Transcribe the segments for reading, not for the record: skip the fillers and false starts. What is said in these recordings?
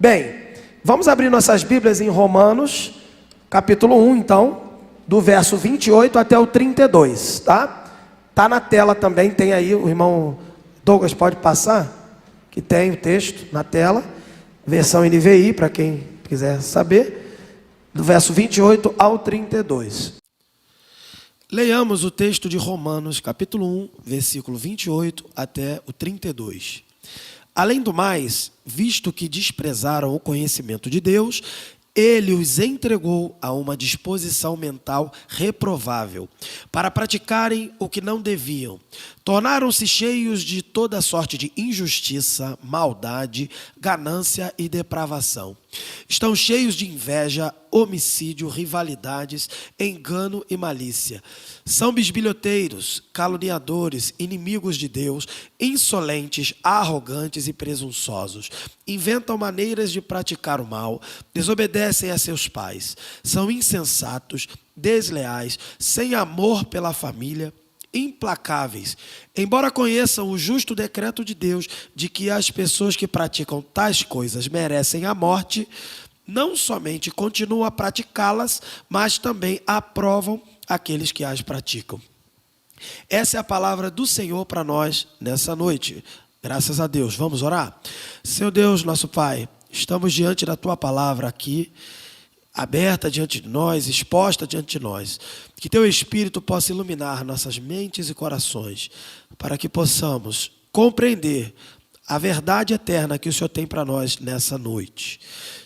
Bem, vamos abrir nossas Bíblias em Romanos, capítulo 1, então, do verso 28 até o 32, tá? Tá na tela também, tem aí, o irmão Douglas pode passar, que tem o texto na tela, versão NVI, para quem quiser saber, do verso 28 ao 32. Leiamos o texto de Romanos, capítulo 1, versículo 28 até o 32. Além do mais, visto que desprezaram o conhecimento de Deus, Ele os entregou a uma disposição mental reprovável, para praticarem o que não deviam. Tornaram-se cheios de toda sorte de injustiça, maldade, ganância e depravação. Estão cheios de inveja, homicídio, rivalidades, engano e malícia. São bisbilhoteiros, caluniadores, inimigos de Deus, insolentes, arrogantes e presunçosos. Inventam maneiras de praticar o mal, desobedecem a seus pais. São insensatos, desleais, sem amor pela família, implacáveis. Embora conheçam o justo decreto de Deus de que as pessoas que praticam tais coisas merecem a morte, não somente continuam a praticá-las, mas também aprovam aqueles que as praticam. Essa é a palavra do Senhor para nós nessa noite. Graças a Deus. Vamos orar? Senhor Deus, nosso Pai, estamos diante da Tua palavra aqui, aberta diante de nós, exposta diante de nós. Que Teu Espírito possa iluminar nossas mentes e corações, para que possamos compreender a verdade eterna que o Senhor tem para nós nessa noite.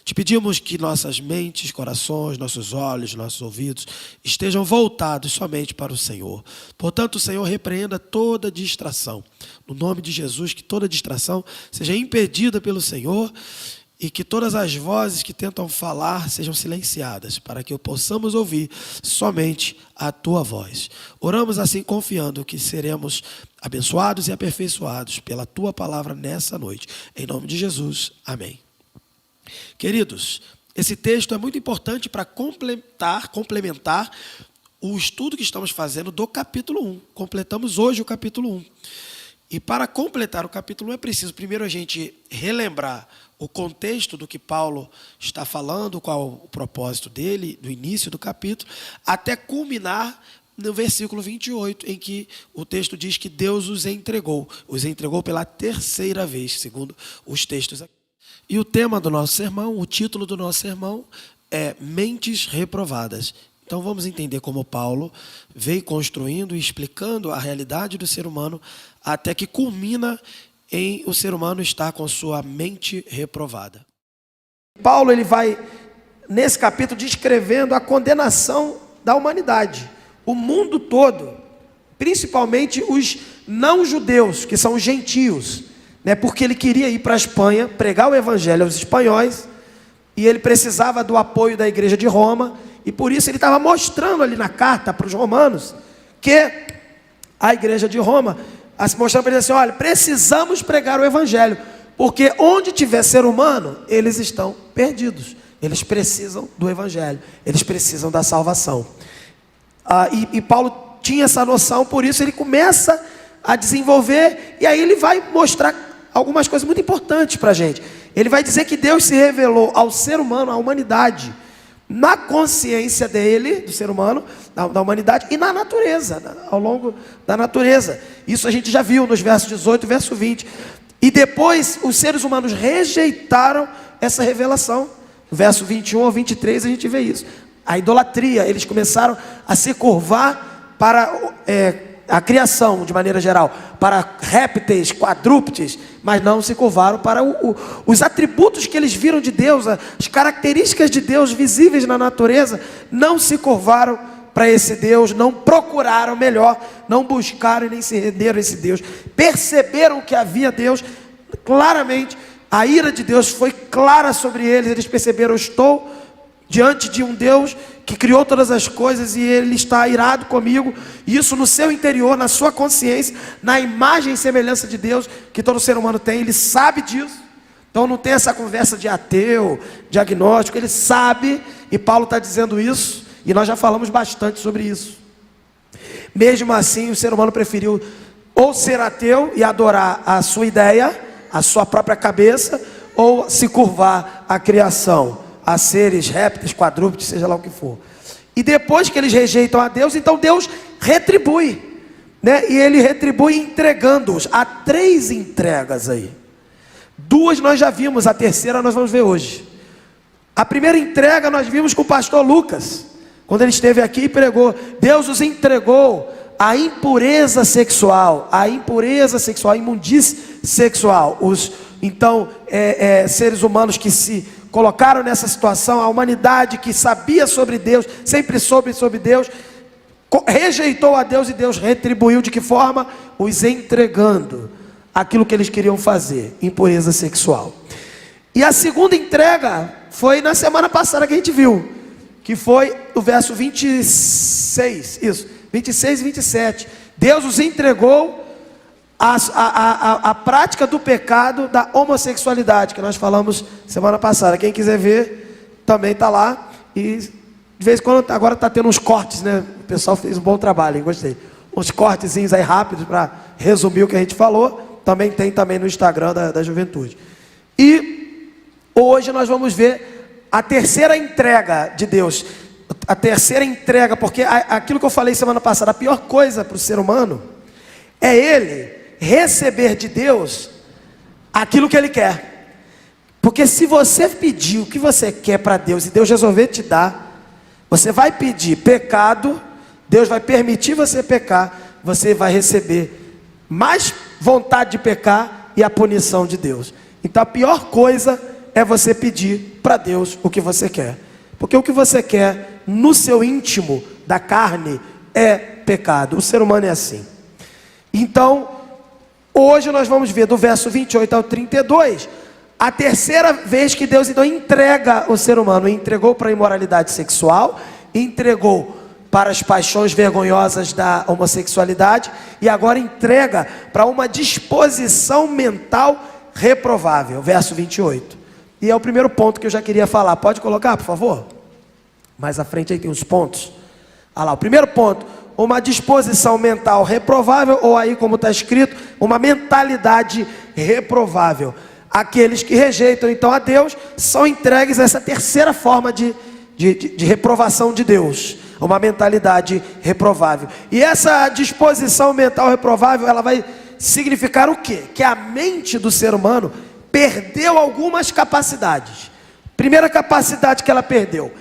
Te pedimos que nossas mentes, corações, nossos olhos, nossos ouvidos estejam voltados somente para o Senhor. Portanto, o Senhor repreenda toda distração. No nome de Jesus, que toda distração seja impedida pelo Senhor e que todas as vozes que tentam falar sejam silenciadas, para que possamos ouvir somente a Tua voz. Oramos assim confiando que seremos abençoados e aperfeiçoados pela Tua palavra nessa noite. Em nome de Jesus, amém. Queridos, esse texto é muito importante para complementar o estudo que estamos fazendo do capítulo 1. Completamos hoje o capítulo 1. E para completar o capítulo 1 é preciso primeiro a gente relembrar o contexto do que Paulo está falando, qual o propósito dele, do início do capítulo, até culminar no versículo 28, em que o texto diz que Deus os entregou pela terceira vez, segundo os textos aqui. E o tema do nosso sermão, o título do nosso sermão é Mentes Reprovadas. Então vamos entender como Paulo veio construindo e explicando a realidade do ser humano até que culmina em o ser humano estar com sua mente reprovada. Paulo ele vai, nesse capítulo, descrevendo a condenação da humanidade. O mundo todo, principalmente os não-judeus, que são os gentios, né? Porque ele queria ir para a Espanha, pregar o evangelho aos espanhóis, e ele precisava do apoio da igreja de Roma, e por isso ele estava mostrando ali na carta para os romanos, que a igreja de Roma, mostrando para eles assim, olha, precisamos pregar o evangelho, porque onde tiver ser humano, eles estão perdidos, eles precisam do evangelho, eles precisam da salvação. E Paulo tinha essa noção, por isso ele começa a desenvolver, e aí ele vai mostrar algumas coisas muito importantes para a gente. Ele vai dizer que Deus se revelou ao ser humano, à humanidade, na consciência dele, do ser humano, da humanidade, e na natureza, ao longo da natureza. Isso a gente já viu nos versos 18 e verso 20. E depois os seres humanos rejeitaram essa revelação. No verso 21 ao 23 a gente vê isso. A idolatria, eles começaram a se curvar para a criação, de maneira geral, para répteis, quadrúpedes, mas não se curvaram para os atributos que eles viram de Deus, as características de Deus visíveis na natureza, não se curvaram para esse Deus, não procuraram melhor, não buscaram e nem se renderam a esse Deus, perceberam que havia Deus, claramente, a ira de Deus foi clara sobre eles perceberam, eu estou diante de um Deus que criou todas as coisas e Ele está irado comigo, e isso no seu interior, na sua consciência, na imagem e semelhança de Deus que todo ser humano tem, ele sabe disso. Então não tem essa conversa de ateu, diagnóstico, ele sabe, e Paulo está dizendo isso, e nós já falamos bastante sobre isso. Mesmo assim, o ser humano preferiu ou ser ateu e adorar a sua ideia, a sua própria cabeça, ou se curvar à criação, a seres répteis, quadrúpedes, seja lá o que for. E depois que eles rejeitam a Deus, então Deus retribui, né? E ele retribui entregando-os. Há 3 entregas aí. 2 nós já vimos, a terceira nós vamos ver hoje. A primeira entrega nós vimos com o pastor Lucas, quando ele esteve aqui e pregou. Deus os entregou à impureza sexual, a imundície sexual. Então, seres humanos que se colocaram nessa situação, a humanidade que sabia sobre Deus, sempre soube sobre Deus, rejeitou a Deus, e Deus retribuiu de que forma? Os entregando aquilo que eles queriam fazer, impureza sexual. E a segunda entrega foi na semana passada que a gente viu, que foi o verso 26, isso, 26 e 27. Deus os entregou a prática do pecado da homossexualidade, que nós falamos semana passada. Quem quiser ver, também está lá. E de vez em quando, agora está tendo uns cortes, né? O pessoal fez um bom trabalho, hein? Gostei. Uns cortezinhos aí rápidos para resumir o que a gente falou. Também tem também no Instagram da Juventude. E hoje nós vamos ver a terceira entrega de Deus. A terceira entrega, porque aquilo que eu falei semana passada, a pior coisa para o ser humano é ele receber de Deus aquilo que ele quer. Porque se você pedir o que você quer para Deus e Deus resolver te dar, você vai pedir pecado, Deus vai permitir você pecar, você vai receber mais vontade de pecar e a punição de Deus. Então a pior coisa é você pedir para Deus o que você quer. Porque o que você quer no seu íntimo da carne é pecado. O ser humano é assim. Então, hoje nós vamos ver do verso 28 ao 32, a terceira vez que Deus então entrega o ser humano. Entregou para a imoralidade sexual, entregou para as paixões vergonhosas da homossexualidade, e agora entrega para uma disposição mental reprovável. Verso 28. E é o primeiro ponto que eu já queria falar. Pode colocar, por favor? Mais à frente aí tem uns pontos. Olha lá, o primeiro ponto: uma disposição mental reprovável, ou aí como está escrito, uma mentalidade reprovável. Aqueles que rejeitam então a Deus são entregues a essa terceira forma de reprovação de Deus, uma mentalidade reprovável. E essa disposição mental reprovável, ela vai significar o quê? Que a mente do ser humano perdeu algumas capacidades. Primeira capacidade que ela perdeu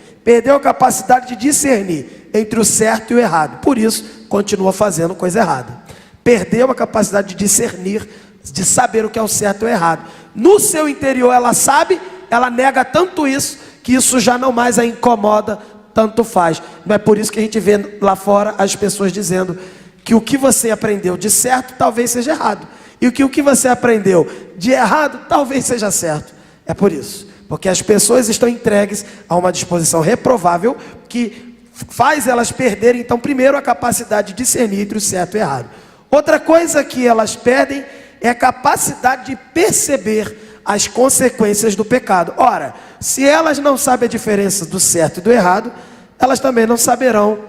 a capacidade de discernir entre o certo e o errado. Por isso, continua fazendo coisa errada. Perdeu a capacidade de discernir, de saber o que é o certo e o errado. No seu interior ela sabe, ela nega tanto isso, que isso já não mais a incomoda, tanto faz. Não é por isso que a gente vê lá fora as pessoas dizendo que o que você aprendeu de certo talvez seja errado, e o que você aprendeu de errado talvez seja certo. É por isso, porque as pessoas estão entregues a uma disposição reprovável que faz elas perderem, então, primeiro, a capacidade de discernir entre o certo e o errado. Outra coisa que elas perdem é a capacidade de perceber as consequências do pecado. Ora, se elas não sabem a diferença do certo e do errado, elas também não saberão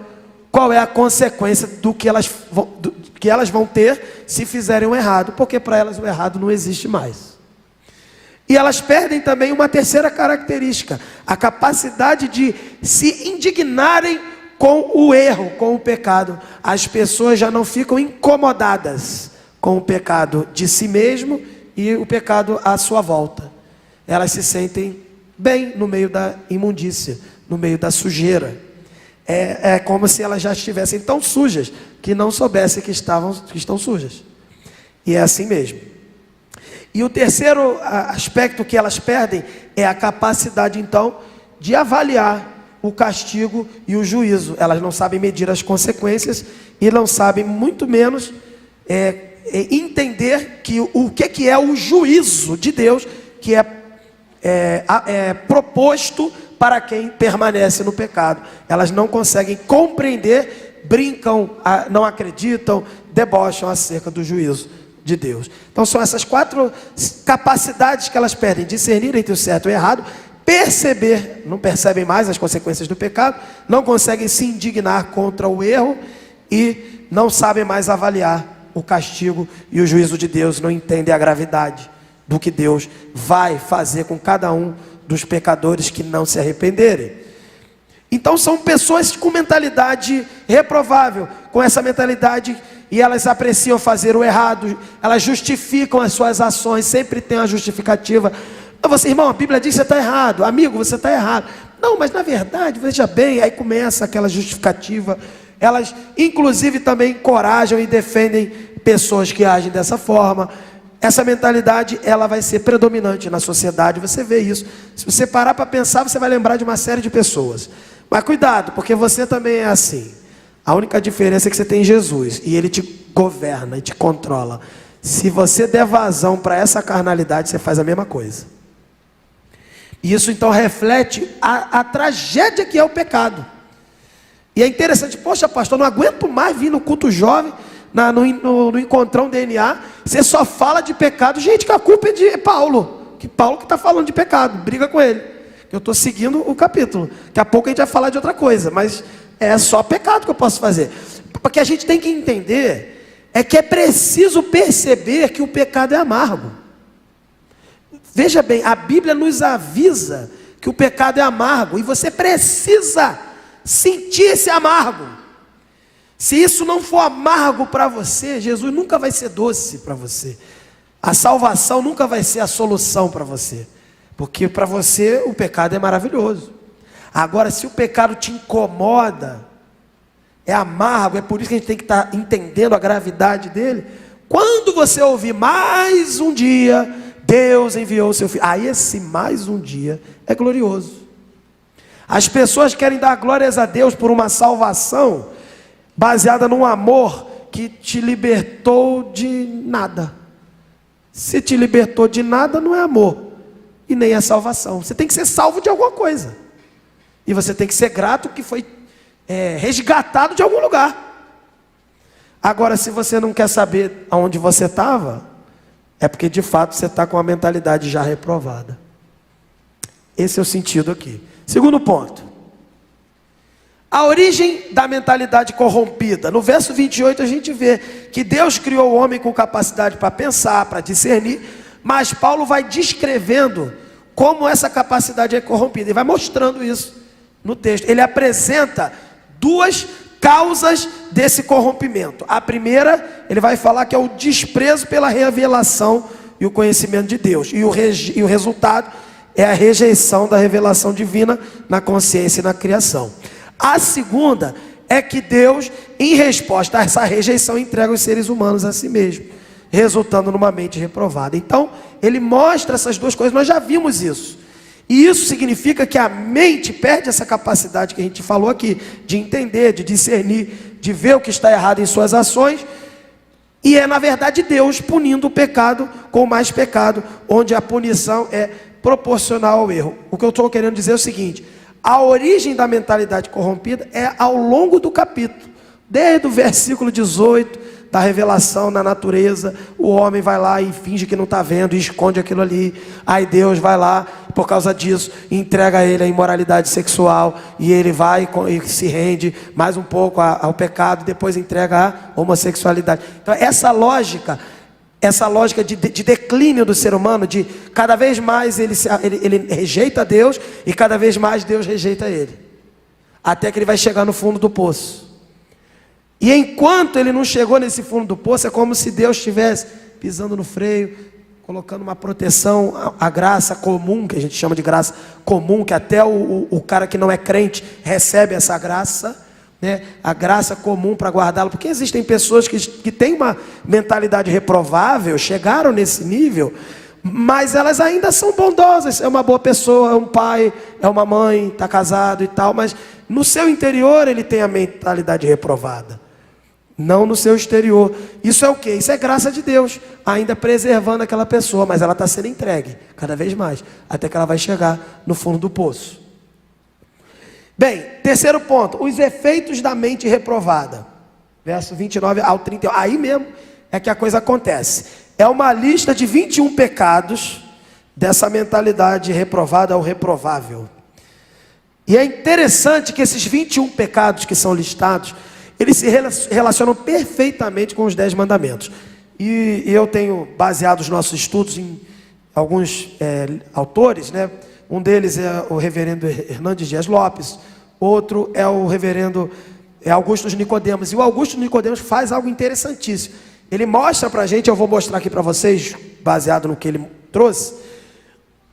qual é a consequência do que elas vão ter se fizerem o errado, porque para elas o errado não existe mais. E elas perdem também uma terceira característica, a capacidade de se indignarem com o erro, com o pecado. As pessoas já não ficam incomodadas com o pecado de si mesmo e o pecado à sua volta. Elas se sentem bem no meio da imundícia, no meio da sujeira. É como se elas já estivessem tão sujas que não soubessem que estão sujas. E é assim mesmo. E o terceiro aspecto que elas perdem é a capacidade, então, de avaliar o castigo e o juízo. Elas não sabem medir as consequências e não sabem, muito menos, entender o que é o juízo de Deus, que é proposto para quem permanece no pecado. Elas não conseguem compreender, brincam, não acreditam, debocham acerca do juízo de Deus. Então são essas 4 capacidades que elas perdem: discernir entre o certo e o errado, perceber, não percebem mais as consequências do pecado, não conseguem se indignar contra o erro e não sabem mais avaliar o castigo e o juízo de Deus, não entendem a gravidade do que Deus vai fazer com cada um dos pecadores que não se arrependerem. Então são pessoas com mentalidade reprovável, com essa mentalidade, e elas apreciam fazer o errado, elas justificam as suas ações, sempre tem uma justificativa. Você, irmão, a Bíblia diz que você está errado, amigo, você está errado. Não, mas na verdade, veja bem, aí começa aquela justificativa. Elas inclusive também encorajam e defendem pessoas que agem dessa forma. Essa mentalidade, ela vai ser predominante na sociedade, você vê isso. Se você parar para pensar, você vai lembrar de uma série de pessoas. Mas cuidado, porque você também é assim. A única diferença é que você tem Jesus, e Ele te governa e te controla. Se você der vazão para essa carnalidade, você faz a mesma coisa. E isso então reflete a tragédia que é o pecado. E é interessante, poxa pastor, não aguento mais vir no culto jovem, no encontrão DNA, você só fala de pecado. Gente, que a culpa é de Paulo, que está falando de pecado, briga com ele. Eu estou seguindo o capítulo, daqui a pouco a gente vai falar de outra coisa, mas é só pecado que eu posso fazer. Porque a gente tem que entender, é que é preciso perceber que o pecado é amargo. Veja bem, a Bíblia nos avisa que o pecado é amargo, e você precisa sentir esse amargo. Se isso não for amargo para você, Jesus nunca vai ser doce para você. A salvação nunca vai ser a solução para você, porque para você o pecado é maravilhoso. Agora, se o pecado te incomoda, é amargo, é por isso que a gente tem que estar entendendo a gravidade dele. Quando você ouvir mais um dia, Deus enviou o seu Filho, aí esse mais um dia é glorioso. As pessoas querem dar glórias a Deus por uma salvação baseada num amor que te libertou de nada. Se te libertou de nada, não é amor, e nem é salvação. Você tem que ser salvo de alguma coisa, e você tem que ser grato que foi resgatado de algum lugar. Agora, se você não quer saber aonde você estava, é porque de fato você está com a mentalidade já reprovada. Esse é o sentido aqui. Segundo ponto, a origem da mentalidade corrompida. No verso 28 a gente vê que Deus criou o homem com capacidade para pensar, para discernir, mas Paulo vai descrevendo como essa capacidade é corrompida, e vai mostrando isso no texto. Ele apresenta duas causas desse corrompimento. A primeira, ele vai falar que é o desprezo pela revelação e o conhecimento de Deus, e o resultado é a rejeição da revelação divina na consciência e na criação. A segunda é que Deus, em resposta a essa rejeição, entrega os seres humanos a si mesmo, resultando numa mente reprovada. Então, ele mostra essas duas coisas, nós já vimos isso. E isso significa que a mente perde essa capacidade que a gente falou aqui, de entender, de discernir, de ver o que está errado em suas ações. E é na verdade Deus punindo o pecado com mais pecado, onde a punição é proporcional ao erro. O que eu estou querendo dizer é o seguinte: a origem da mentalidade corrompida é ao longo do capítulo, desde o versículo 18, da revelação na natureza. O homem vai lá e finge que não está vendo, e esconde aquilo ali. Aí Deus vai lá, por causa disso, entrega a ele a imoralidade sexual, e ele vai e se rende mais um pouco ao pecado, depois entrega a homossexualidade. Então essa lógica de declínio do ser humano, de cada vez mais ele rejeita Deus, e cada vez mais Deus rejeita ele, até que ele vai chegar no fundo do poço. E enquanto ele não chegou nesse fundo do poço, é como se Deus estivesse pisando no freio, colocando uma proteção, a graça comum, que a gente chama de graça comum, que até o cara que não é crente recebe essa graça, né? A graça comum para guardá-lo, porque existem pessoas que têm uma mentalidade reprovável, chegaram nesse nível, mas elas ainda são bondosas, é uma boa pessoa, é um pai, é uma mãe, está casado e tal, mas no seu interior ele tem a mentalidade reprovada, não no seu exterior. Isso é o quê? Isso é graça de Deus, ainda preservando aquela pessoa, mas ela está sendo entregue cada vez mais, até que ela vai chegar no fundo do poço. Bem, terceiro ponto, os efeitos da mente reprovada, verso 29 ao 31, aí mesmo é que a coisa acontece. É uma lista de 21 pecados dessa mentalidade reprovada ou reprovável. E é interessante que esses 21 pecados que são listados, eles se relacionam perfeitamente com os 10 mandamentos. E eu tenho baseado os nossos estudos alguns autores, né? Um deles é o reverendo Hernandes Dias Lopes, outro é o reverendo Augusto Nicodemos. E o Augusto Nicodemos faz algo interessantíssimo. Ele mostra para a gente, eu vou mostrar aqui para vocês, baseado no que ele trouxe,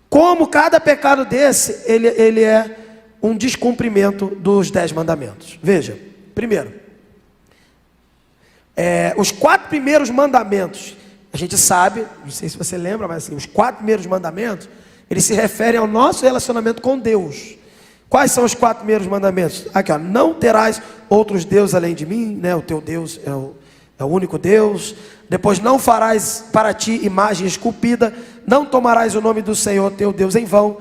como cada pecado desse, ele é um descumprimento dos 10 mandamentos. Veja, primeiro, os 4 primeiros mandamentos, a gente sabe, não sei se você lembra, mas assim, os 4 primeiros mandamentos, eles se referem ao nosso relacionamento com Deus. Quais são os 4 primeiros mandamentos? Aqui, ó, não terás outros deuses além de mim, né? O teu Deus é o único Deus. Depois, não farás para ti imagem esculpida, não tomarás o nome do Senhor teu Deus em vão.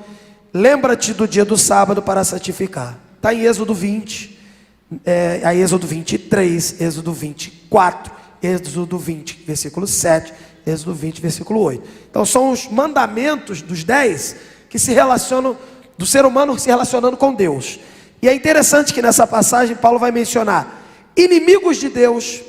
Lembra-te do dia do sábado para santificar. Está em Êxodo 20, aí Êxodo 23, Êxodo 24, Êxodo 20, versículo 7, Êxodo 20, versículo 8. Então são os mandamentos dos 10 que se relacionam, do ser humano se relacionando com Deus. E é interessante que nessa passagem Paulo vai mencionar inimigos de Deus,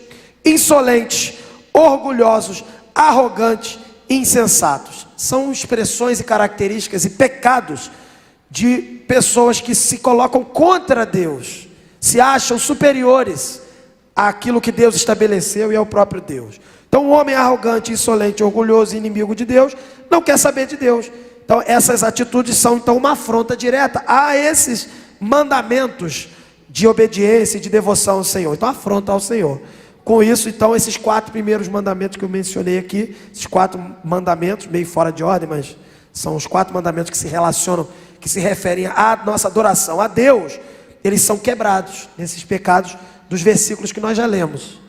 insolentes, orgulhosos, arrogantes, insensatos. São expressões e características e pecados de pessoas que se colocam contra Deus, se acham superiores àquilo que Deus estabeleceu e ao próprio Deus. Então um homem arrogante, insolente, orgulhoso, inimigo de Deus, não quer saber de Deus. Então essas atitudes são então uma afronta direta a esses mandamentos de obediência e de devoção ao Senhor. Então afronta ao Senhor. Com isso, então, esses 4 primeiros mandamentos que eu mencionei aqui, esses 4 mandamentos, meio fora de ordem, mas são os 4 mandamentos que se relacionam, que se referem à nossa adoração a Deus, eles são quebrados nesses pecados dos versículos que nós já lemos.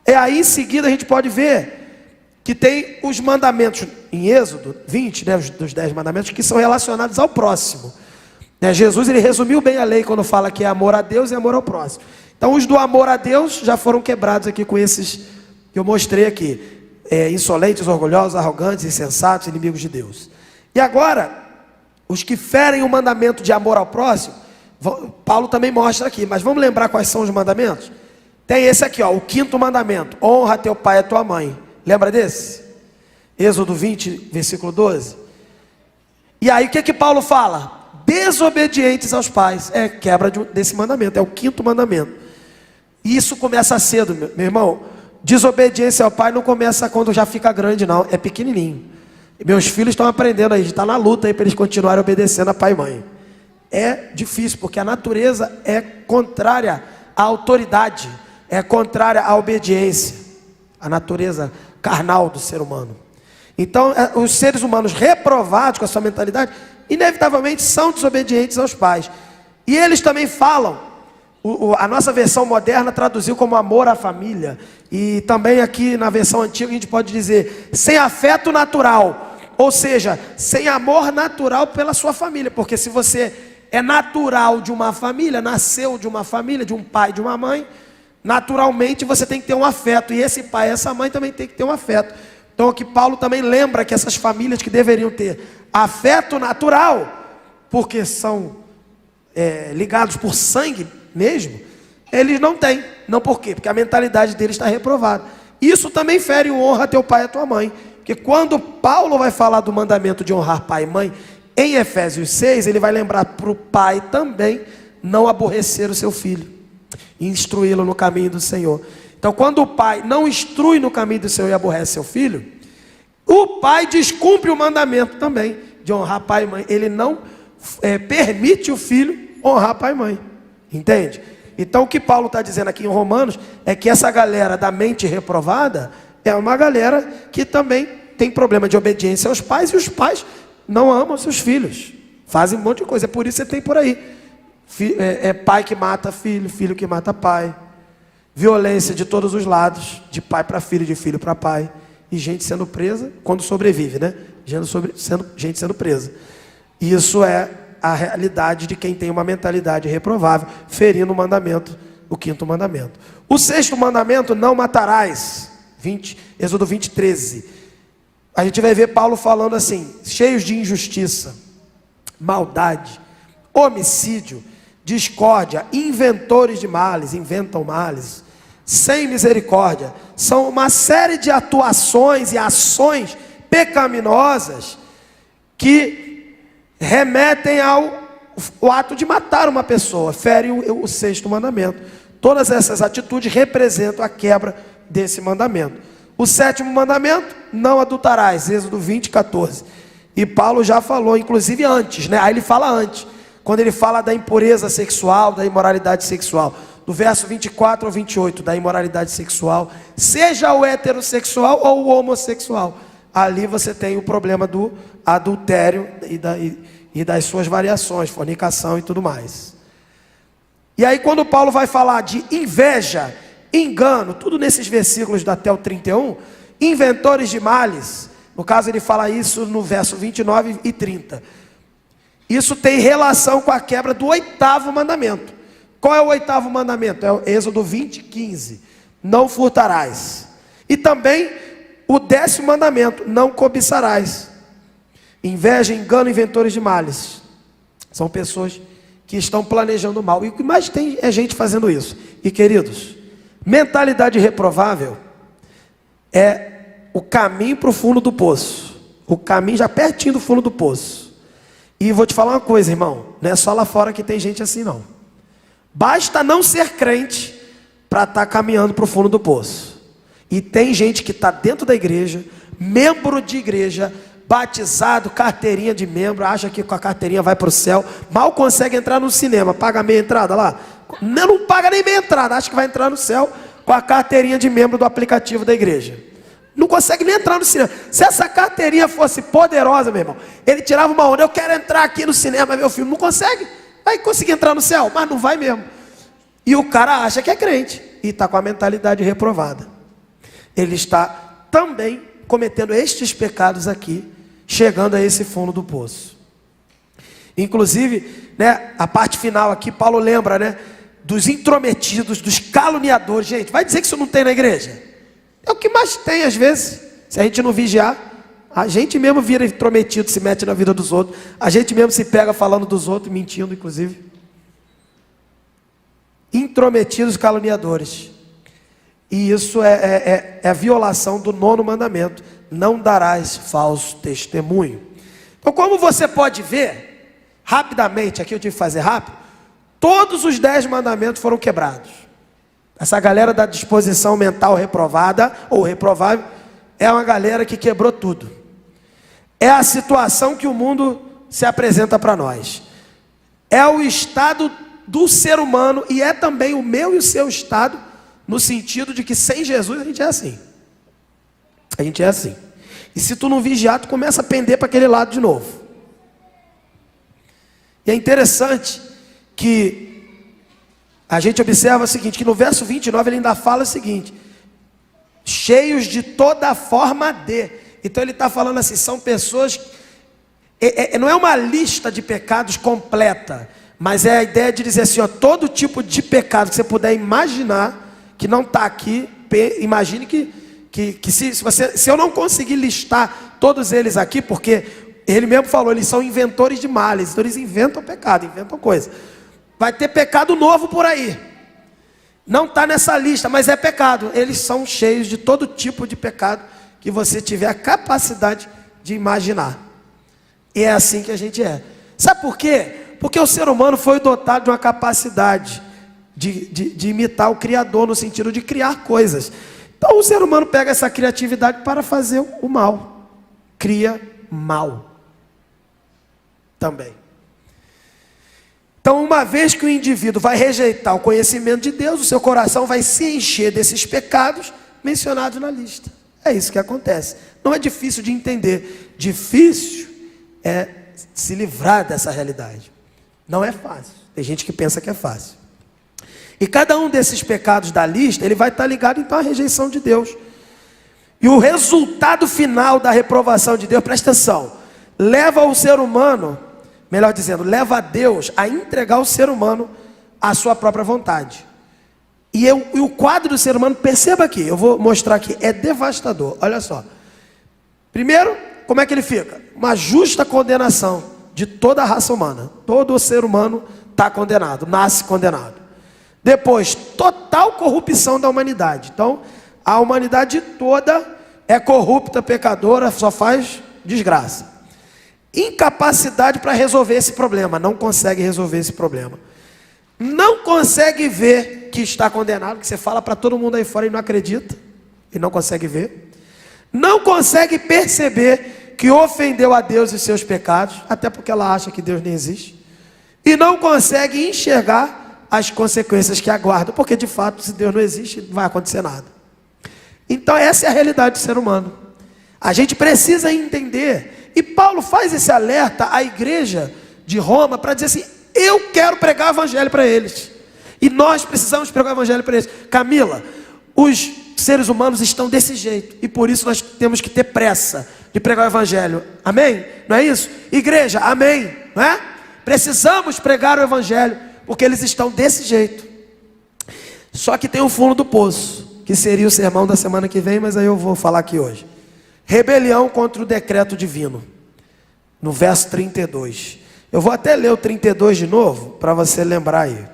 Aí em seguida a gente pode ver que tem os mandamentos em Êxodo 20, né, dos 10 mandamentos, que são relacionados ao próximo. Jesus, ele resumiu bem a lei quando fala que é amor a Deus e amor ao próximo. Então os do amor a Deus já foram quebrados aqui com esses que eu mostrei aqui. Insolentes, orgulhosos, arrogantes, insensatos, inimigos de Deus. E agora, os que ferem o mandamento de amor ao próximo, Paulo também mostra aqui, mas vamos lembrar quais são os mandamentos? Tem esse aqui, ó, o 5º mandamento: honra teu pai e tua mãe. Lembra desse? Êxodo 20, versículo 12. E aí o que Paulo fala? Desobedientes aos pais. Quebra desse mandamento, é o 5º mandamento. E isso começa cedo, meu irmão. Desobediência ao pai não começa quando já fica grande, não. É pequenininho. Meus filhos estão aprendendo aí, está na luta aí para eles continuarem obedecendo a pai e mãe. É difícil, porque a natureza é contrária à autoridade, é contrária à obediência, a natureza carnal do ser humano. Então, os seres humanos reprovados com a sua mentalidade, inevitavelmente são desobedientes aos pais. E eles também falam, a nossa versão moderna traduziu como amor à família. E também aqui na versão antiga a gente pode dizer sem afeto natural. Ou seja, sem amor natural pela sua família. Porque se você é natural de uma família, nasceu de uma família, de um pai e de uma mãe, naturalmente você tem que ter um afeto. E esse pai e essa mãe também tem que ter um afeto. Então aqui Paulo também lembra que essas famílias que deveriam ter afeto natural, porque são ligados por sangue mesmo, eles não têm. Não por quê? Porque a mentalidade deles está reprovada. Isso também fere o honra a teu pai e a tua mãe. Porque quando Paulo vai falar do mandamento de honrar pai e mãe, em Efésios 6, ele vai lembrar para o pai também não aborrecer o seu filho, instruí-lo no caminho do Senhor. Então quando o pai não instrui no caminho do Senhor e aborrece seu filho, o pai descumpre o mandamento também de honrar pai e mãe. Ele não permite o filho honrar pai e mãe. Entende? Então o que Paulo está dizendo aqui em Romanos é que essa galera da mente reprovada é uma galera que também tem problema de obediência aos pais, e os pais não amam seus filhos, fazem um monte de coisa. É por isso que você tem por aí pai que mata filho, filho que mata pai, violência de todos os lados, de pai para filho, de filho para pai, e gente sendo presa quando sobrevive, né? Gente sendo presa. Isso é a realidade de quem tem uma mentalidade reprovável, ferindo o mandamento, o 5º mandamento. O 6º mandamento: não matarás. Êxodo 20, 13. A gente vai ver Paulo falando assim: cheios de injustiça, maldade, homicídio, discórdia, inventores de males, inventam males, sem misericórdia. São uma série de atuações e ações pecaminosas que remetem ao ato de matar uma pessoa, ferem o sexto mandamento. Todas essas atitudes representam a quebra desse mandamento. O sétimo mandamento, não adulterarás, Êxodo 20, 14. E Paulo já falou, inclusive antes, né? Aí ele fala antes, quando ele fala da impureza sexual, da imoralidade sexual. Do verso 24 ao 28, da imoralidade sexual, seja o heterossexual ou o homossexual. Ali você tem o problema do adultério e das suas variações, fornicação e tudo mais. E aí quando Paulo vai falar de inveja, engano, tudo nesses versículos até o 31, inventores de males, no caso ele fala isso no verso 29 e 30. Isso tem relação com a quebra do oitavo mandamento. Qual é o oitavo mandamento? É o Êxodo 20, 15. Não furtarás. E também o 10º mandamento, não cobiçarás. Inveja, engano, inventores de males. São pessoas que estão planejando mal. E o que mais tem é gente fazendo isso. E queridos, mentalidade reprovável é o caminho para o fundo do poço. O caminho já pertinho do fundo do poço. E vou te falar uma coisa, irmão. Não é só lá fora que tem gente assim, não. Basta não ser crente para estar caminhando para o fundo do poço. E tem gente que está dentro da igreja, membro de igreja, batizado, carteirinha de membro, acha que com a carteirinha vai para o céu, mal consegue entrar no cinema, paga meia entrada lá. Não paga nem meia entrada, acha que vai entrar no céu com a carteirinha de membro do aplicativo da igreja. Não consegue nem entrar no cinema. Se essa carteirinha fosse poderosa, meu irmão, ele tirava uma onda, eu quero entrar aqui no cinema, ver o filme. Não consegue, vai conseguir entrar no céu, mas não vai mesmo. E o cara acha que é crente, e está com a mentalidade reprovada. Ele está também cometendo estes pecados aqui, chegando a esse fundo do poço. Inclusive, né, a parte final aqui, Paulo lembra, né, dos intrometidos, dos caluniadores. Gente, vai dizer que isso não tem na igreja? É o que mais tem às vezes. Se a gente não vigiar, a gente mesmo vira intrometido, se mete na vida dos outros. A gente mesmo se pega falando dos outros, mentindo inclusive. Intrometidos caluniadores. E isso é a violação do 9º mandamento. Não darás falso testemunho. Então, como você pode ver, rapidamente, aqui eu tive que fazer rápido, todos os 10 mandamentos foram quebrados. Essa galera da disposição mental reprovada, ou reprovável, é uma galera que quebrou tudo. É a situação que o mundo se apresenta para nós. É o estado do ser humano, e é também o meu e o seu estado, no sentido de que sem Jesus a gente é assim. A gente é assim. E se tu não vigiar, tu começa a pender para aquele lado de novo. E é interessante que a gente observa o seguinte, que no verso 29 ele ainda fala o seguinte: cheios de toda forma de. Então ele está falando assim, são pessoas, não é uma lista de pecados completa, mas é a ideia de dizer assim, ó, todo tipo de pecado que você puder imaginar, que não está aqui, imagine que se eu não conseguir listar todos eles aqui, porque ele mesmo falou, eles são inventores de males, então eles inventam pecado, inventam coisa. Vai ter pecado novo por aí. Não está nessa lista, mas é pecado. Eles são cheios de todo tipo de pecado que você tiver a capacidade de imaginar. E é assim que a gente é. Sabe por quê? Porque o ser humano foi dotado de uma capacidade de imitar o Criador, no sentido de criar coisas. Então o ser humano pega essa criatividade para fazer o mal. Cria mal também. Então, uma vez que o indivíduo vai rejeitar o conhecimento de Deus, o seu coração vai se encher desses pecados mencionados na lista. É isso que acontece. Não é difícil de entender. Difícil é se livrar dessa realidade. Não é fácil. Tem gente que pensa que é fácil. E cada um desses pecados da lista, ele vai estar ligado então à rejeição de Deus. E o resultado final da reprovação de Deus, presta atenção, leva o ser humano, melhor dizendo, leva a Deus a entregar o ser humano à sua própria vontade. E o quadro do ser humano, perceba aqui, eu vou mostrar aqui, é devastador. Olha só. Primeiro, como é que ele fica? Uma justa condenação de toda a raça humana. Todo ser humano está condenado, nasce condenado. Depois, total corrupção da humanidade. Então, a humanidade toda é corrupta, pecadora, só faz desgraça. incapacidade para resolver esse problema, não consegue resolver esse problema. Não consegue ver que está condenado, que você fala para todo mundo aí fora e não acredita, e não consegue ver. Não consegue perceber que ofendeu a Deus e seus pecados, até porque ela acha que Deus nem existe. E não consegue enxergar as consequências que aguardam, porque de fato, se Deus não existe, não vai acontecer nada. Então essa é a realidade do ser humano. A gente precisa entender, e Paulo faz esse alerta à igreja de Roma para dizer assim: eu quero pregar o evangelho para eles, e nós precisamos pregar o evangelho para eles. Camila, os seres humanos estão desse jeito, e por isso nós temos que ter pressa de pregar o evangelho, amém? Não é isso? Igreja, amém, não é? Precisamos pregar o evangelho, porque eles estão desse jeito. Só que tem um fundo do poço, que seria o sermão da semana que vem, mas aí eu vou falar aqui hoje. Rebelião contra o decreto divino, no verso 32. Eu vou até ler o 32 de novo, para você lembrar aí.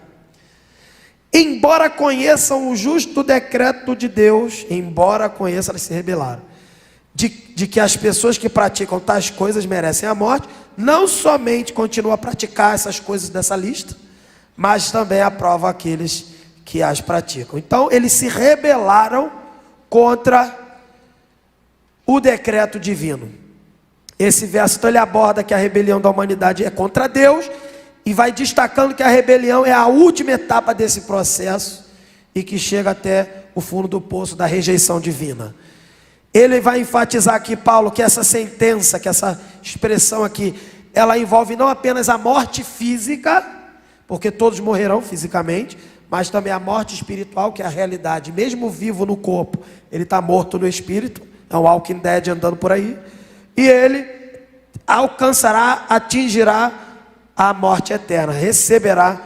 Embora conheçam o justo decreto de Deus, embora conheçam, eles se rebelaram, de que as pessoas que praticam tais coisas merecem a morte, não somente continuam a praticar essas coisas dessa lista, mas também aprova aqueles que as praticam. Então eles se rebelaram contra o decreto divino. Esse verso, então, ele aborda que a rebelião da humanidade é contra Deus, e vai destacando que a rebelião é a última etapa desse processo, e que chega até o fundo do poço da rejeição divina. Ele vai enfatizar aqui, Paulo, que essa sentença, que essa expressão aqui, ela envolve não apenas a morte física, porque todos morrerão fisicamente, mas também a morte espiritual, que é a realidade. Mesmo vivo no corpo, ele está morto no espírito, é um Walking Dead andando por aí, e ele alcançará, atingirá a morte eterna, receberá,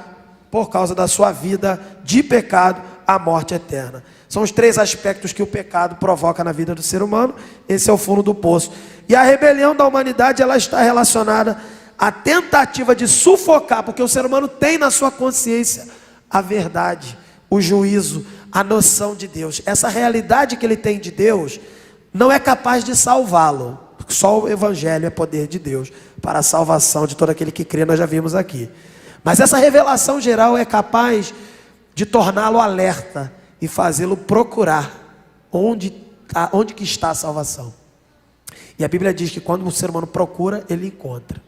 por causa da sua vida de pecado, a morte eterna. São os três aspectos que o pecado provoca na vida do ser humano. Esse é o fundo do poço. E a rebelião da humanidade, ela está relacionada à tentativa de sufocar, porque o ser humano tem na sua consciência a verdade, o juízo, a noção de Deus. Essa realidade que ele tem de Deus não é capaz de salvá-lo. Só o evangelho é poder de Deus para a salvação de todo aquele que crê, nós já vimos aqui. Mas essa revelação geral é capaz de torná-lo alerta e fazê-lo procurar onde que está a salvação. E a Bíblia diz que quando o ser humano procura, ele encontra.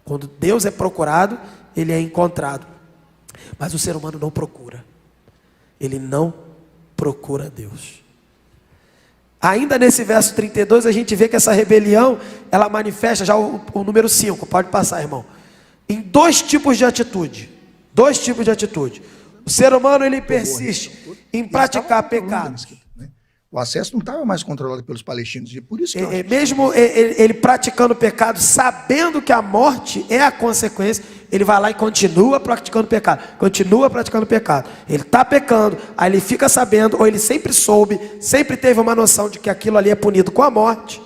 Quando Deus é procurado, ele é encontrado. Mas o ser humano não procura. Ele não procura Deus. Ainda nesse verso 32, a gente vê que essa rebelião, ela manifesta já o número 5, pode passar, irmão, em dois tipos de atitude. Dois tipos de atitude. O ser humano, ele persiste em praticar pecados. O acesso não estava mais controlado pelos palestinos, e por isso que mesmo ele praticando pecado, sabendo que a morte é a consequência, ele vai lá e continua praticando pecado, continua praticando pecado. Ele está pecando, aí ele fica sabendo, ou ele sempre soube, sempre teve uma noção de que aquilo ali é punido com a morte,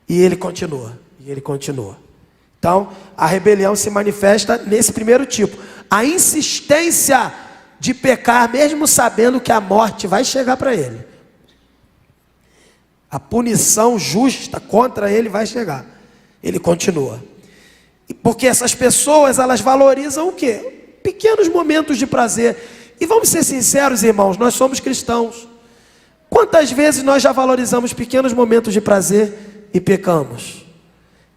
e ele continua, Então, a rebelião se manifesta nesse primeiro tipo. A insistência de pecar, mesmo sabendo que a morte vai chegar para ele. A punição justa contra ele vai chegar. Ele continua. Porque essas pessoas, elas valorizam o quê? Pequenos momentos de prazer. E vamos ser sinceros, irmãos, nós somos cristãos. Quantas vezes nós já valorizamos pequenos momentos de prazer e pecamos?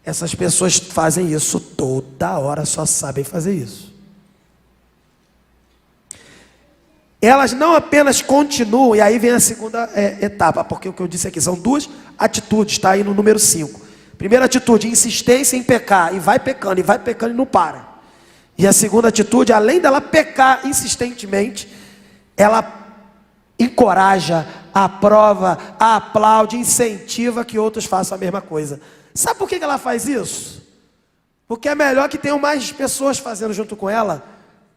Essas pessoas fazem isso toda hora, só sabem fazer isso. Elas não apenas continuam, e aí vem a segunda etapa, porque o que eu disse aqui são duas atitudes, está aí no número 5. Primeira atitude, insistência em pecar, e vai pecando e não para. E a segunda atitude, além dela pecar insistentemente, ela encoraja, aprova, aplaude, incentiva que outros façam a mesma coisa. Sabe por que ela faz isso? Porque é melhor que tenham mais pessoas fazendo junto com ela,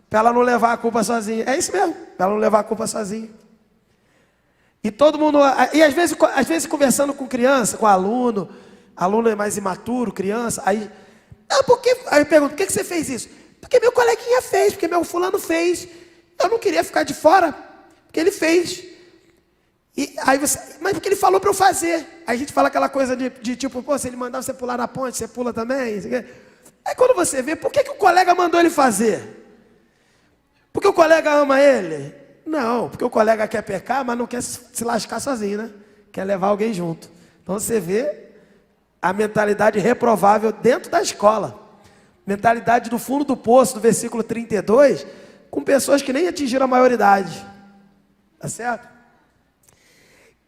para ela não levar a culpa sozinha. É isso mesmo, para ela não levar a culpa sozinha. E todo mundo, e às vezes conversando com criança, com aluno é mais imaturo, criança, aí eu pergunto, por que você fez isso? Porque meu coleguinha fez, porque meu fulano fez. Eu não queria ficar de fora, porque ele fez. E aí mas porque ele falou para eu fazer. Aí a gente fala aquela coisa de tipo, pô, se ele mandar você pular na ponte, você pula também. Aí quando você vê, por que o colega mandou ele fazer? Porque o colega ama ele? Não, porque o colega quer pecar, mas não quer se lascar sozinho, né? Quer levar alguém junto. Então você vê a mentalidade reprovável dentro da escola. Mentalidade do fundo do poço, do versículo 32, com pessoas que nem atingiram a maioridade. Tá certo?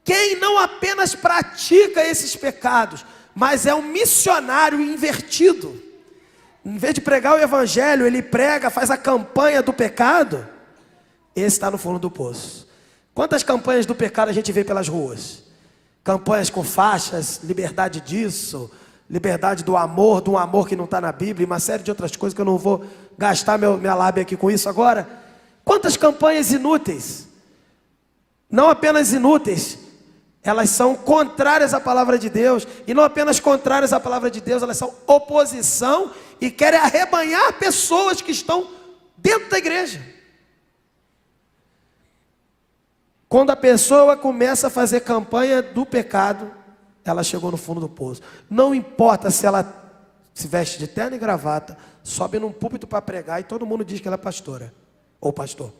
Quem não apenas pratica esses pecados, mas é um missionário invertido. Em vez de pregar o evangelho, ele prega, faz a campanha do pecado. Esse está no fundo do poço. Quantas campanhas do pecado a gente vê pelas ruas? Campanhas com faixas, liberdade disso, liberdade do amor, de um amor que não está na Bíblia, e uma série de outras coisas que eu não vou gastar minha lábia aqui com isso agora. Quantas campanhas inúteis? Não apenas inúteis, elas são contrárias à palavra de Deus. E não apenas contrárias à palavra de Deus, elas são oposição e querem arrebanhar pessoas que estão dentro da igreja. Quando a pessoa começa a fazer campanha do pecado, ela chegou no fundo do poço. Não importa se ela se veste de terno e gravata, sobe num púlpito para pregar e todo mundo diz que ela é pastora ou pastor.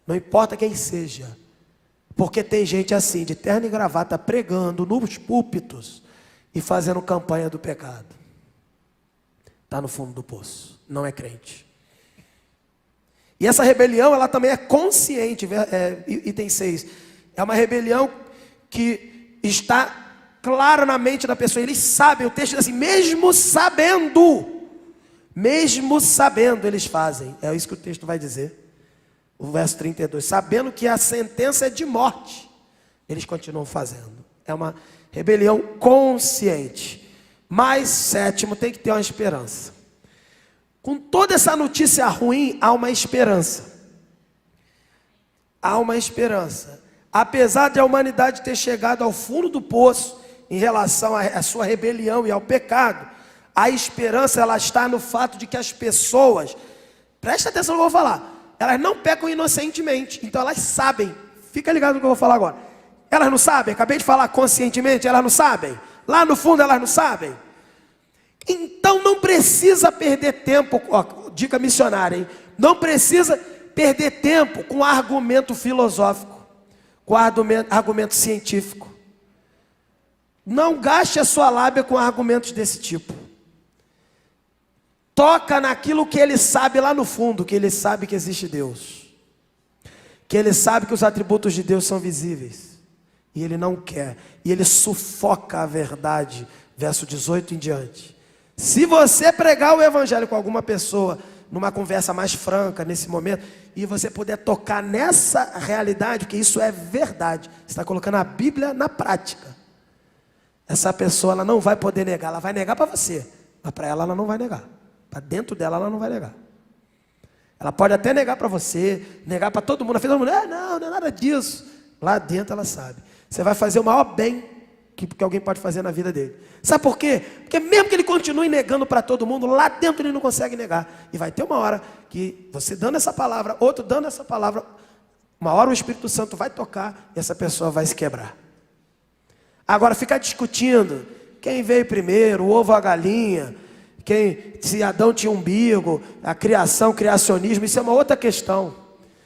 Não importa quem seja. Porque tem gente assim, de terno e gravata, pregando nos púlpitos e fazendo campanha do pecado. Está no fundo do poço, não é crente. E essa rebelião, ela também é consciente, item 6. É uma rebelião que está clara na mente da pessoa. Eles sabem, o texto diz assim, mesmo sabendo, eles fazem. É isso que o texto vai dizer. O verso 32, sabendo que a sentença é de morte, eles continuam fazendo. É uma rebelião consciente. Mas, sétimo, tem que ter uma esperança. Com toda essa notícia ruim, há uma esperança. Há uma esperança. Apesar de a humanidade ter chegado ao fundo do poço, em relação à sua rebelião e ao pecado, a esperança, ela está no fato de que as pessoas, presta atenção no que eu vou falar, elas não pecam inocentemente, então elas sabem. Fica ligado no que eu vou falar agora. Elas não sabem, acabei de falar conscientemente, elas não sabem. Lá no fundo elas não sabem. Então não precisa perder tempo, ó, dica missionária, hein? Não precisa perder tempo com argumento filosófico, com argumento científico. Não gaste a sua lábia com argumentos desse tipo. Toca naquilo que ele sabe lá no fundo, que ele sabe que existe Deus. Que ele sabe que os atributos de Deus são visíveis. E ele não quer. E ele sufoca a verdade. Verso 18 em diante. Se você pregar o evangelho com alguma pessoa, numa conversa mais franca, nesse momento, e você puder tocar nessa realidade, que isso é verdade. Você está colocando a Bíblia na prática. Essa pessoa, ela não vai poder negar. Ela vai negar para você. Mas para ela não vai negar. Para dentro dela, ela não vai negar. Ela pode até negar para você, negar para todo mundo. Todo mundo, não é nada disso. Lá dentro ela sabe. Você vai fazer o maior bem que alguém pode fazer na vida dele. Sabe por quê? Porque mesmo que ele continue negando para todo mundo, lá dentro ele não consegue negar. E vai ter uma hora que você dando essa palavra, outro dando essa palavra, uma hora o Espírito Santo vai tocar e essa pessoa vai se quebrar. Agora, ficar discutindo quem veio primeiro, o ovo ou a galinha, se Adão tinha umbigo, a criação, criacionismo, isso é uma outra questão.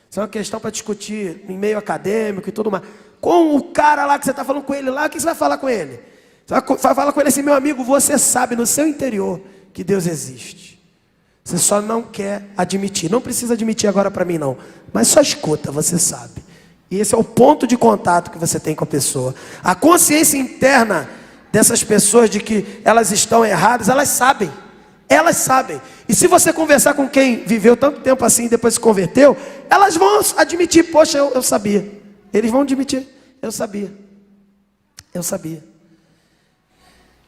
Isso é uma questão para discutir em meio acadêmico e tudo mais. Com o cara lá que você está falando com ele lá, o que você vai falar com ele? Você vai falar com ele assim, meu amigo, você sabe no seu interior que Deus existe. Você só não quer admitir. Não precisa admitir agora para mim não, mas só escuta, você sabe. E esse é o ponto de contato que você tem com a pessoa. A consciência interna dessas pessoas de que elas estão erradas, elas sabem. Elas sabem. E se você conversar com quem viveu tanto tempo assim e depois se converteu, elas vão admitir, poxa, eu sabia. Eles vão admitir, eu sabia. Eu sabia.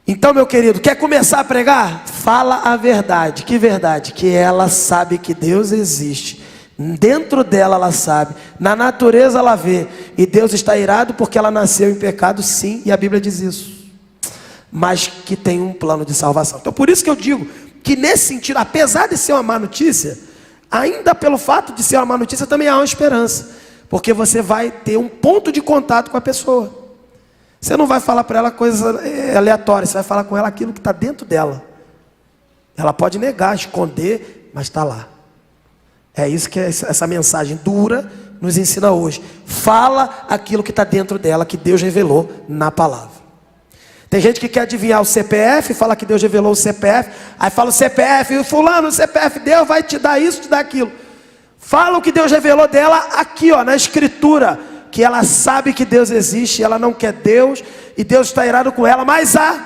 Então, meu querido, quer começar a pregar? Fala a verdade. Que verdade? Que ela sabe que Deus existe. Dentro dela ela sabe. Na natureza ela vê. E Deus está irado porque ela nasceu em pecado, sim. E a Bíblia diz isso. Mas que tem um plano de salvação. Então, por isso que eu digo que nesse sentido, apesar de ser uma má notícia, ainda pelo fato de ser uma má notícia, também há uma esperança. porque você vai ter um ponto de contato com a pessoa. Você não vai falar para ela coisas aleatórias, você vai falar com ela aquilo que está dentro dela. Ela pode negar, esconder, mas está lá. É isso que essa mensagem dura nos ensina hoje. Fala aquilo que está dentro dela, que Deus revelou na palavra. Tem gente que quer adivinhar o CPF, fala que Deus revelou o CPF, aí fala o CPF, e fulano, o CPF, Deus vai te dar isso, te dar aquilo. Fala o que Deus revelou dela aqui, ó, na escritura, que ela sabe que Deus existe, ela não quer Deus, e Deus está irado com ela, mas há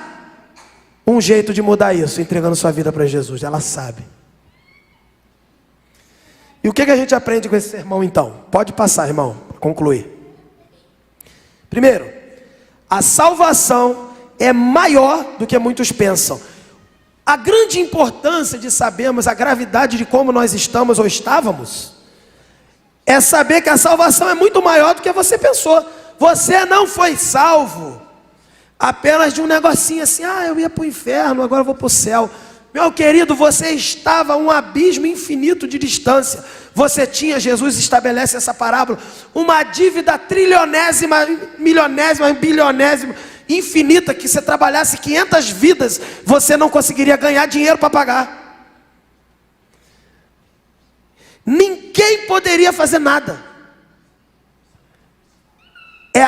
um jeito de mudar isso, entregando sua vida para Jesus, ela sabe. E o que a gente aprende com esse sermão então? Pode passar, irmão, para concluir. Primeiro, a salvação é maior do que muitos pensam. A grande importância de sabermos a gravidade de como nós estamos ou estávamos, é saber que a salvação é muito maior do que você pensou. Você não foi salvo apenas de um negocinho assim, eu ia para o inferno, agora eu vou para o céu. Meu querido, você estava a um abismo infinito de distância. Você tinha, Jesus estabelece essa parábola, uma dívida trilionésima, milionésima, bilionésima, infinita, que se trabalhasse 500 vidas, você não conseguiria ganhar dinheiro para pagar. Ninguém poderia fazer nada.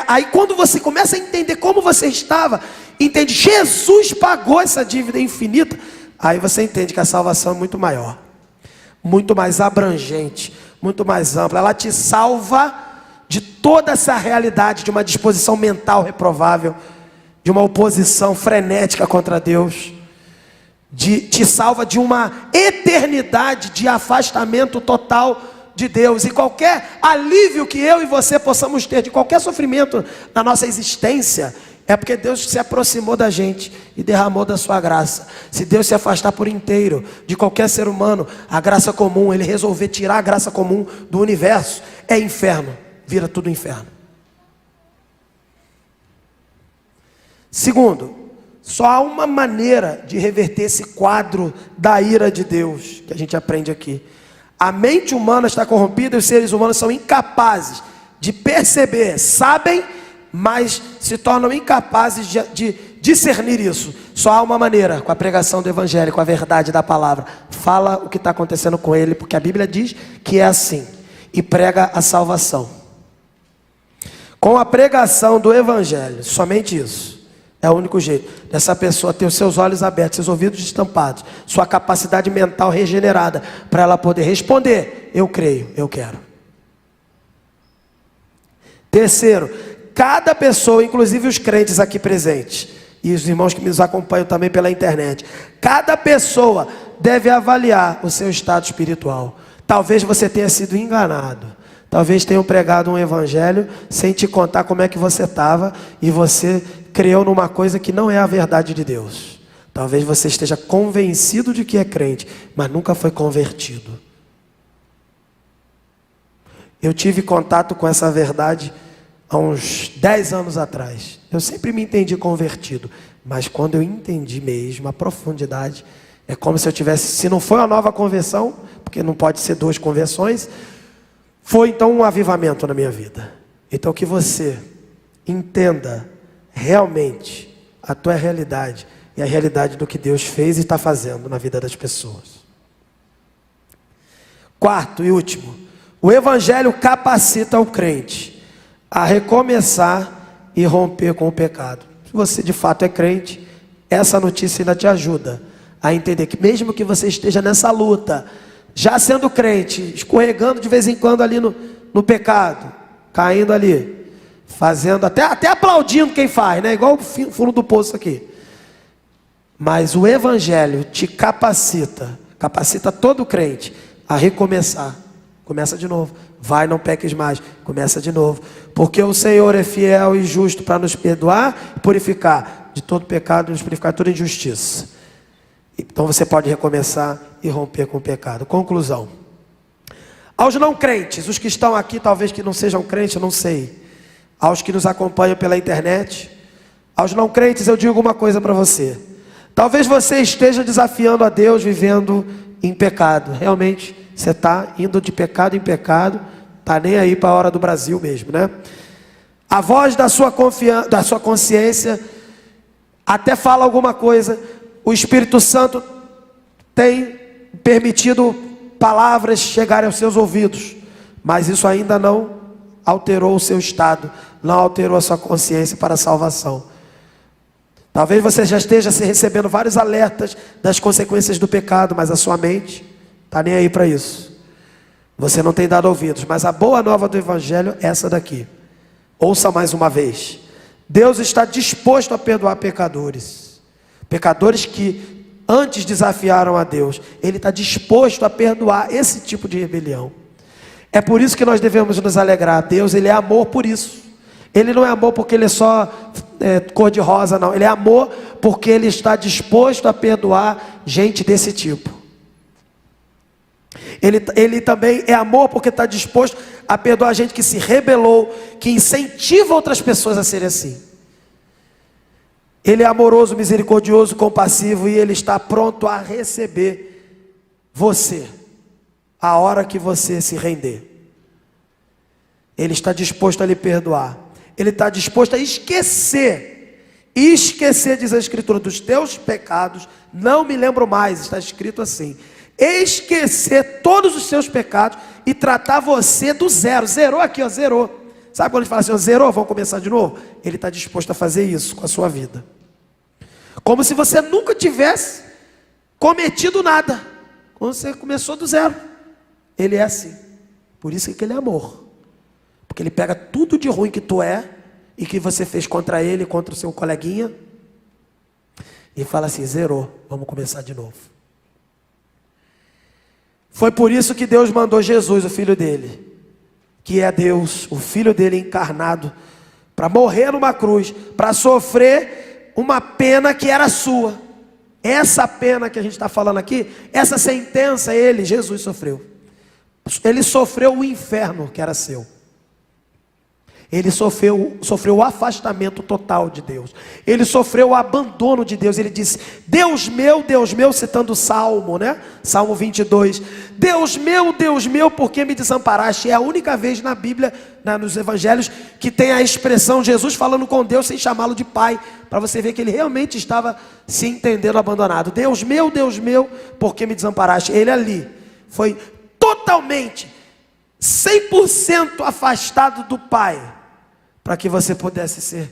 Aí quando você começa a entender como você estava, entende, Jesus pagou essa dívida infinita, aí você entende que a salvação é muito maior, muito mais abrangente, muito mais ampla. Ela te salva de toda essa realidade, de uma disposição mental reprovável, de uma oposição frenética contra Deus, te salva de uma eternidade de afastamento total de Deus. E qualquer alívio que eu e você possamos ter de qualquer sofrimento na nossa existência, é porque Deus se aproximou da gente e derramou da sua graça. Se Deus se afastar por inteiro de qualquer ser humano, a graça comum, Ele resolver tirar a graça comum do universo, é inferno, vira tudo inferno. Segundo, só há uma maneira de reverter esse quadro da ira de Deus, que a gente aprende aqui. A mente humana está corrompida e os seres humanos são incapazes de perceber, sabem, mas se tornam incapazes de discernir isso. Só há uma maneira, com a pregação do Evangelho, com a verdade da palavra. Fala o que está acontecendo com ele, porque a Bíblia diz que é assim, e prega a salvação. Com a pregação do Evangelho, somente isso. É o único jeito dessa pessoa ter os seus olhos abertos, seus ouvidos destampados, sua capacidade mental regenerada, para ela poder responder: eu creio, eu quero. Terceiro, cada pessoa, inclusive os crentes aqui presentes, e os irmãos que nos acompanham também pela internet, cada pessoa deve avaliar o seu estado espiritual. Talvez você tenha sido enganado. Talvez tenham pregado um evangelho sem te contar como é que você estava, e você creu numa coisa que não é a verdade de Deus. Talvez você esteja convencido de que é crente, mas nunca foi convertido. Eu tive contato com essa verdade há uns 10 anos atrás. Eu sempre me entendi convertido, mas quando eu entendi mesmo a profundidade, é como se eu tivesse, se não foi uma nova conversão, porque não pode ser 2 conversões, foi então um avivamento na minha vida. Então que você entenda realmente a tua realidade e a realidade do que Deus fez e está fazendo na vida das pessoas. Quarto e último, o Evangelho capacita o crente a recomeçar e romper com o pecado. Se você de fato é crente, essa notícia ainda te ajuda a entender que mesmo que você esteja nessa luta, já sendo crente, escorregando de vez em quando ali no pecado, caindo ali, fazendo, até aplaudindo quem faz, né? Igual o fundo do poço aqui. Mas o Evangelho te capacita todo crente a recomeçar. Começa de novo. Vai, não peques mais. Começa de novo. Porque o Senhor é fiel e justo para nos perdoar e purificar de todo pecado, nos purificar de toda injustiça. Então você pode recomeçar e romper com o pecado. Conclusão. Aos não crentes, os que estão aqui, talvez que não sejam crentes, eu não sei. Aos que nos acompanham pela internet, aos não crentes, eu digo uma coisa para você. Talvez você esteja desafiando a Deus vivendo em pecado. Realmente, você está indo de pecado em pecado, está Está nem aí para a hora do Brasil mesmo, né? A voz da sua consciência até fala alguma coisa. O Espírito Santo tem permitido palavras chegarem aos seus ouvidos, mas isso ainda não alterou o seu estado, não alterou a sua consciência para a salvação. Talvez você já esteja recebendo vários alertas das consequências do pecado, mas a sua mente está nem aí para isso. Você não tem dado ouvidos, mas a boa nova do Evangelho é essa daqui. Ouça mais uma vez. Deus está disposto a perdoar pecadores. Pecadores que antes desafiaram a Deus. Ele está disposto a perdoar esse tipo de rebelião. É por isso que nós devemos nos alegrar. Deus, Ele é amor por isso. Ele não é amor porque Ele é só cor de rosa, não. Ele é amor porque Ele está disposto a perdoar gente desse tipo. Ele também é amor porque está disposto a perdoar gente que se rebelou, que incentiva outras pessoas a serem assim. Ele é amoroso, misericordioso, compassivo, e Ele está pronto a receber você, a hora que você se render. Ele está disposto a lhe perdoar. Ele está disposto a esquecer, diz a Escritura, dos teus pecados, não me lembro mais, está escrito assim. Esquecer todos os seus pecados e tratar você do zero. Zerou aqui, ó, zerou. Sabe quando a gente fala assim, ó, zerou, vamos começar de novo? Ele está disposto a fazer isso com a sua vida. Como se você nunca tivesse cometido nada. Quando você começou do zero. Ele é assim. Por isso que Ele é amor. Porque Ele pega tudo de ruim que tu é e que você fez contra ele, contra o seu coleguinha, e fala assim, zerou, vamos começar de novo. Foi por isso que Deus mandou Jesus, o Filho dele, que é Deus, o Filho dele encarnado, para morrer numa cruz, para sofrer uma pena que era sua. Essa pena que a gente está falando aqui, essa sentença, Jesus sofreu. Ele sofreu o inferno que era seu. Ele sofreu o afastamento total de Deus. Ele sofreu o abandono de Deus. Ele disse, Deus meu, citando o Salmo, né? Salmo 22. Deus meu, por que me desamparaste? É a única vez na Bíblia, nos Evangelhos, que tem a expressão Jesus falando com Deus sem chamá-lo de Pai. Para você ver que ele realmente estava se entendendo abandonado. Deus meu, por que me desamparaste? Ele ali foi totalmente, 100% afastado do Pai, para que você pudesse ser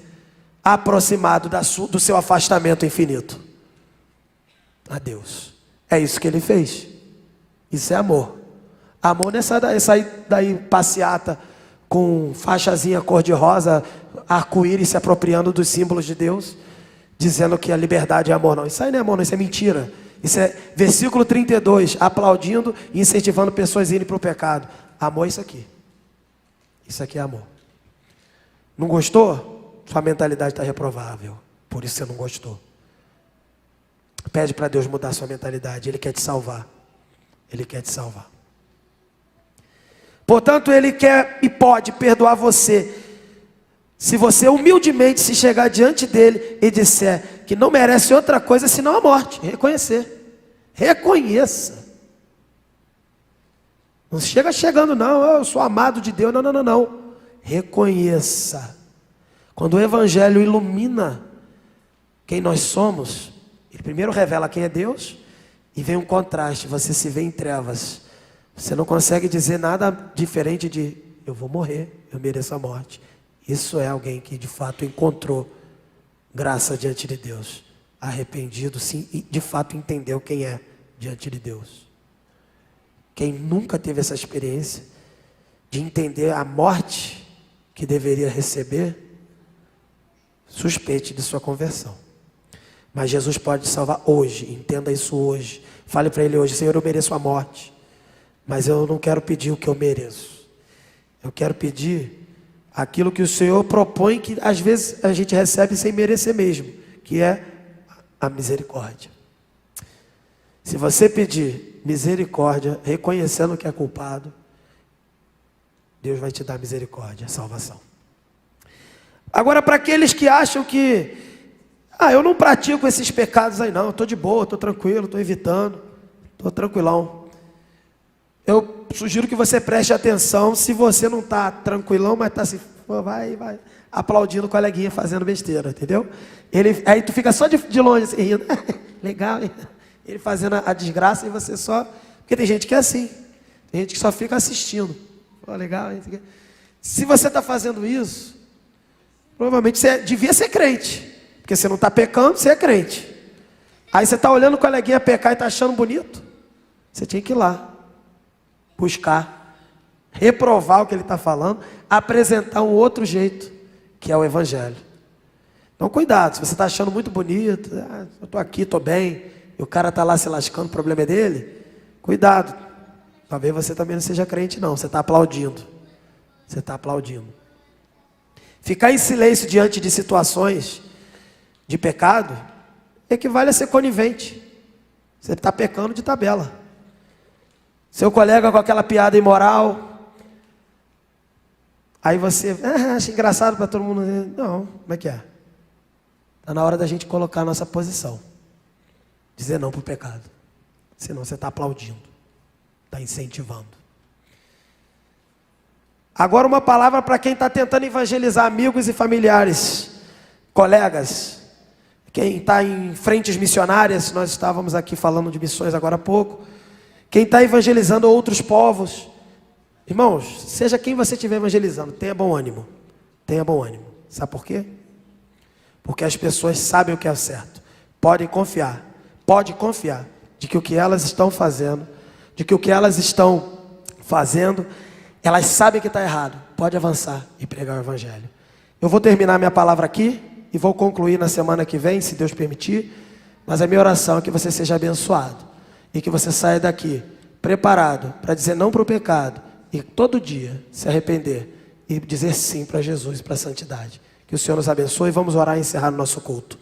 aproximado do seu afastamento infinito a Deus. É isso que Ele fez. Isso é amor. Amor não é sair daí passeata com faixazinha cor-de-rosa, arco-íris, se apropriando dos símbolos de Deus, dizendo que a liberdade é amor. Não, isso aí não é amor, não, isso é mentira. Isso é versículo 32, aplaudindo e incentivando pessoas a irem para o pecado. Amor é isso aqui. Isso aqui é amor. Não gostou? Sua mentalidade está reprovável. Por isso você não gostou. Pede para Deus mudar sua mentalidade. Ele quer te salvar. Ele quer te salvar. Portanto, Ele quer e pode perdoar você. Se você humildemente se chegar diante dEle e disser que não merece outra coisa senão a morte. Reconhecer. Reconheça. Não chega chegando não, eu sou amado de Deus. Não. Reconheça. Quando o Evangelho ilumina quem nós somos, ele primeiro revela quem é Deus, e vem um contraste, você se vê em trevas. Você não consegue dizer nada diferente de, eu vou morrer, eu mereço a morte. Isso é alguém que de fato encontrou graça diante de Deus, arrependido sim, e de fato entendeu quem é diante de Deus. Quem nunca teve essa experiência de entender a morte que deveria receber, suspeite de sua conversão. Mas Jesus pode te salvar hoje, entenda isso hoje. Fale para Ele hoje, Senhor, eu mereço a morte, mas eu não quero pedir o que eu mereço. Eu quero pedir aquilo que o Senhor propõe, que às vezes a gente recebe sem merecer mesmo, que é a misericórdia. Se você pedir misericórdia, reconhecendo que é culpado, Deus vai te dar misericórdia, salvação. Agora, para aqueles que acham que, eu não pratico esses pecados aí não, eu estou de boa, estou tranquilo, estou evitando, estou tranquilão. Eu sugiro que você preste atenção se você não está tranquilão, mas está assim, vai, aplaudindo o coleguinha fazendo besteira, entendeu? Aí tu fica só de longe assim, rindo, legal, hein? Ele fazendo a desgraça e você só... Porque tem gente que é assim, tem gente que só fica assistindo. Pô, legal, hein? Se você está fazendo isso, provavelmente você devia ser crente, porque você não está pecando, você é crente. Aí você está olhando o coleguinha pecar e está achando bonito, você tinha que ir lá, buscar, reprovar o que ele está falando, apresentar um outro jeito, que é o Evangelho. Então cuidado, se você está achando muito bonito, eu estou aqui, estou bem, e o cara está lá se lascando, o problema é dele, cuidado, talvez você também não seja crente não, você está aplaudindo. Você está aplaudindo. Ficar em silêncio diante de situações de pecado equivale a ser conivente. Você está pecando de tabela. Seu colega com aquela piada imoral, aí você acha engraçado para todo mundo. Não, como é que é? Está na hora da gente colocar a nossa posição. Dizer não para o pecado. Senão você está aplaudindo. Está incentivando. Agora uma palavra para quem está tentando evangelizar amigos e familiares, colegas, quem está em frentes missionárias, nós estávamos aqui falando de missões agora há pouco, quem está evangelizando outros povos, irmãos, seja quem você estiver evangelizando, tenha bom ânimo, sabe por quê? Porque as pessoas sabem o que é certo, pode confiar de que o que elas estão fazendo, elas sabem que está errado, pode avançar e pregar o Evangelho. Eu vou terminar minha palavra aqui e vou concluir na semana que vem, se Deus permitir, mas a minha oração é que você seja abençoado e que você saia daqui preparado para dizer não para o pecado e todo dia se arrepender e dizer sim para Jesus e para a santidade. Que o Senhor nos abençoe e vamos orar e encerrar o nosso culto.